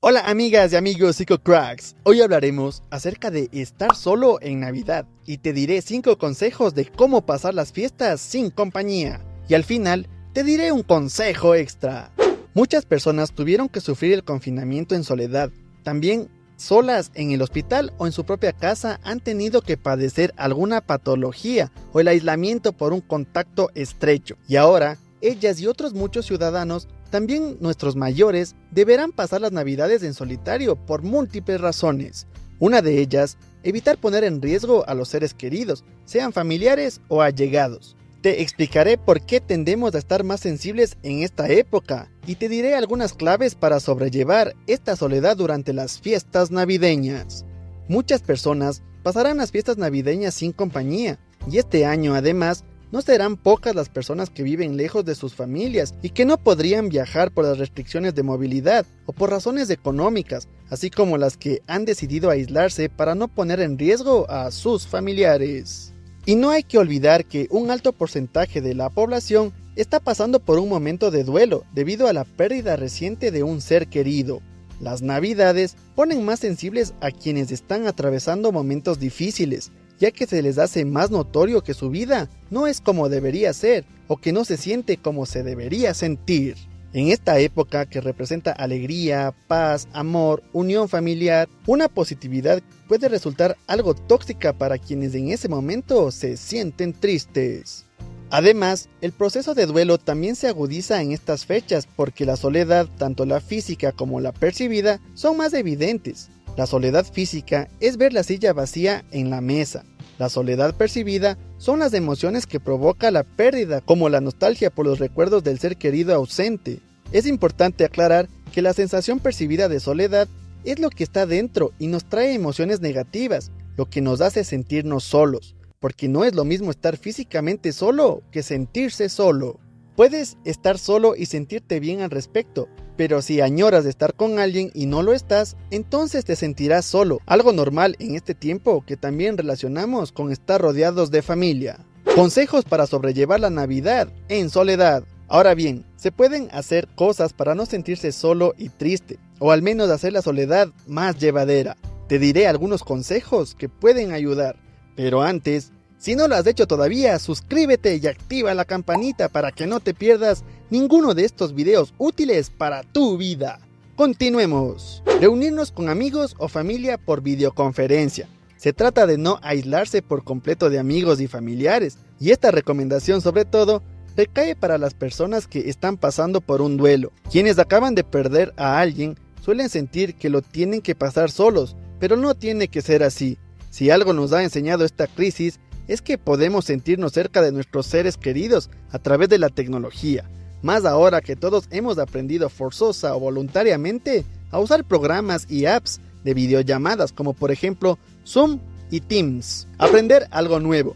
Hola amigas y amigos psicocracks, hoy hablaremos acerca de estar solo en Navidad y te diré 5 consejos de cómo pasar las fiestas sin compañía y al final te diré un consejo extra. Muchas personas tuvieron que sufrir el confinamiento en soledad, también solas en el hospital o en su propia casa han tenido que padecer alguna patología o el aislamiento por un contacto estrecho y ahora ellas y otros muchos ciudadanos, también nuestros mayores, deberán pasar las navidades en solitario por múltiples razones. Una de ellas, evitar poner en riesgo a los seres queridos, sean familiares o allegados. Te explicaré por qué tendemos a estar más sensibles en esta época y te diré algunas claves para sobrellevar esta soledad durante las fiestas navideñas. Muchas personas pasarán las fiestas navideñas sin compañía y este año además no serán pocas las personas que viven lejos de sus familias y que no podrían viajar por las restricciones de movilidad o por razones económicas, así como las que han decidido aislarse para no poner en riesgo a sus familiares. Y no hay que olvidar que un alto porcentaje de la población está pasando por un momento de duelo debido a la pérdida reciente de un ser querido. Las navidades ponen más sensibles a quienes están atravesando momentos difíciles, ya que se les hace más notorio que su vida no es como debería ser o que no se siente como se debería sentir. En esta época que representa alegría, paz, amor, unión familiar, una positividad puede resultar algo tóxica para quienes en ese momento se sienten tristes. Además, el proceso de duelo también se agudiza en estas fechas porque la soledad, tanto la física como la percibida, son más evidentes. La soledad física es ver la silla vacía en la mesa. La soledad percibida son las emociones que provoca la pérdida, como la nostalgia por los recuerdos del ser querido ausente. Es importante aclarar que la sensación percibida de soledad es lo que está dentro y nos trae emociones negativas, lo que nos hace sentirnos solos, porque no es lo mismo estar físicamente solo que sentirse solo. Puedes estar solo y sentirte bien al respecto, pero si añoras de estar con alguien y no lo estás, entonces te sentirás solo, algo normal en este tiempo que también relacionamos con estar rodeados de familia. Consejos para sobrellevar la Navidad en soledad. Ahora bien, se pueden hacer cosas para no sentirse solo y triste, o al menos hacer la soledad más llevadera. Te diré algunos consejos que pueden ayudar, pero antes, si no lo has hecho todavía, suscríbete y activa la campanita para que no te pierdas ninguno de estos videos útiles para tu vida. Continuemos. Reunirnos con amigos o familia por videoconferencia. Se trata de no aislarse por completo de amigos y familiares, y esta recomendación sobre todo recae para las personas que están pasando por un duelo. Quienes acaban de perder a alguien suelen sentir que lo tienen que pasar solos, pero no tiene que ser así. Si algo nos ha enseñado esta crisis, es que podemos sentirnos cerca de nuestros seres queridos a través de la tecnología, más ahora que todos hemos aprendido forzosa o voluntariamente a usar programas y apps de videollamadas como por ejemplo Zoom y Teams. Aprender algo nuevo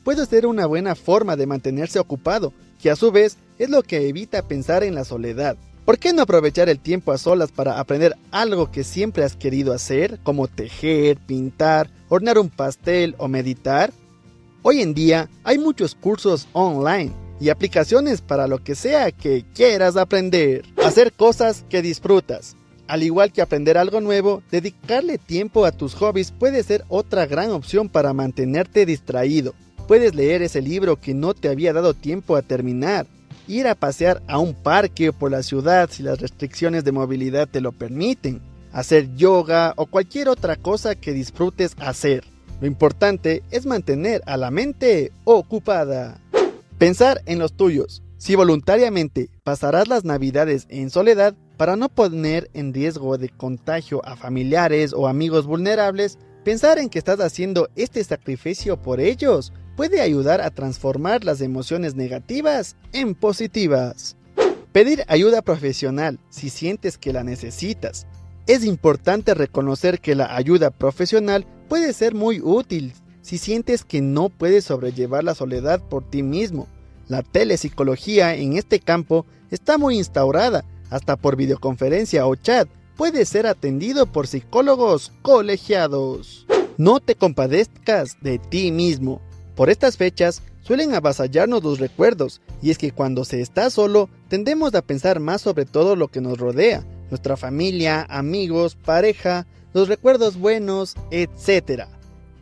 puede ser una buena forma de mantenerse ocupado, que a su vez es lo que evita pensar en la soledad. ¿Por qué no aprovechar el tiempo a solas para aprender algo que siempre has querido hacer, como tejer, pintar, hornear un pastel o meditar? Hoy en día hay muchos cursos online y aplicaciones para lo que sea que quieras aprender. Hacer cosas que disfrutas. Al igual que aprender algo nuevo, dedicarle tiempo a tus hobbies puede ser otra gran opción para mantenerte distraído. Puedes leer ese libro que no te había dado tiempo a terminar. Ir a pasear a un parque o por la ciudad si las restricciones de movilidad te lo permiten, hacer yoga o cualquier otra cosa que disfrutes hacer. Lo importante es mantener a la mente ocupada. Pensar en los tuyos. Si voluntariamente pasarás las navidades en soledad para no poner en riesgo de contagio a familiares o amigos vulnerables, pensar en que estás haciendo este sacrificio por ellos puede ayudar a transformar las emociones negativas en positivas. Pedir ayuda profesional si sientes que la necesitas. Es importante reconocer que la ayuda profesional puede ser muy útil si sientes que no puedes sobrellevar la soledad por ti mismo. La telepsicología en este campo está muy instaurada, hasta por videoconferencia o chat. Puede ser atendido por psicólogos colegiados. No te compadezcas de ti mismo. Por estas fechas suelen avasallarnos los recuerdos, y es que cuando se está solo tendemos a pensar más sobre todo lo que nos rodea, nuestra familia, amigos, pareja, los recuerdos buenos, etc.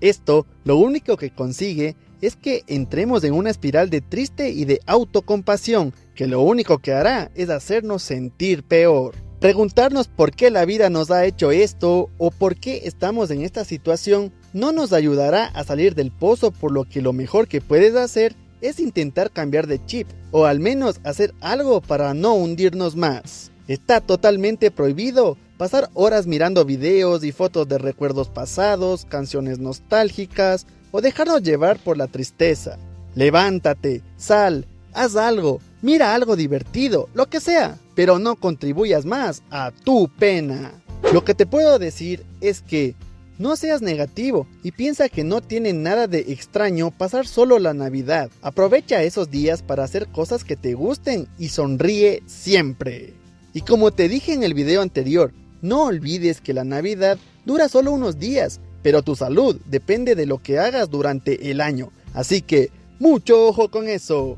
Esto lo único que consigue es que entremos en una espiral de triste y de autocompasión, que lo único que hará es hacernos sentir peor. Preguntarnos por qué la vida nos ha hecho esto o por qué estamos en esta situación no nos ayudará a salir del pozo, por lo que lo mejor que puedes hacer es intentar cambiar de chip o al menos hacer algo para no hundirnos más. Está totalmente prohibido pasar horas mirando videos y fotos de recuerdos pasados, canciones nostálgicas o dejarnos llevar por la tristeza. Levántate, sal, haz algo, mira algo divertido, lo que sea, pero no contribuyas más a tu pena. Lo que te puedo decir es que no seas negativo y piensa que no tiene nada de extraño pasar solo la Navidad. Aprovecha esos días para hacer cosas que te gusten y sonríe siempre. Y como te dije en el video anterior, no olvides que la Navidad dura solo unos días, pero tu salud depende de lo que hagas durante el año. Así que, mucho ojo con eso.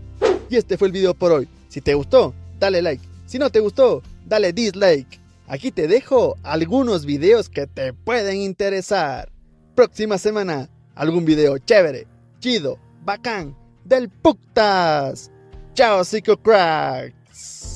Y este fue el video por hoy. Si te gustó, dale like. Si no te gustó, dale dislike. Aquí te dejo algunos videos que te pueden interesar. Próxima semana, algún video chévere, chido, bacán, del Puctas. Chao, Psico Cracks.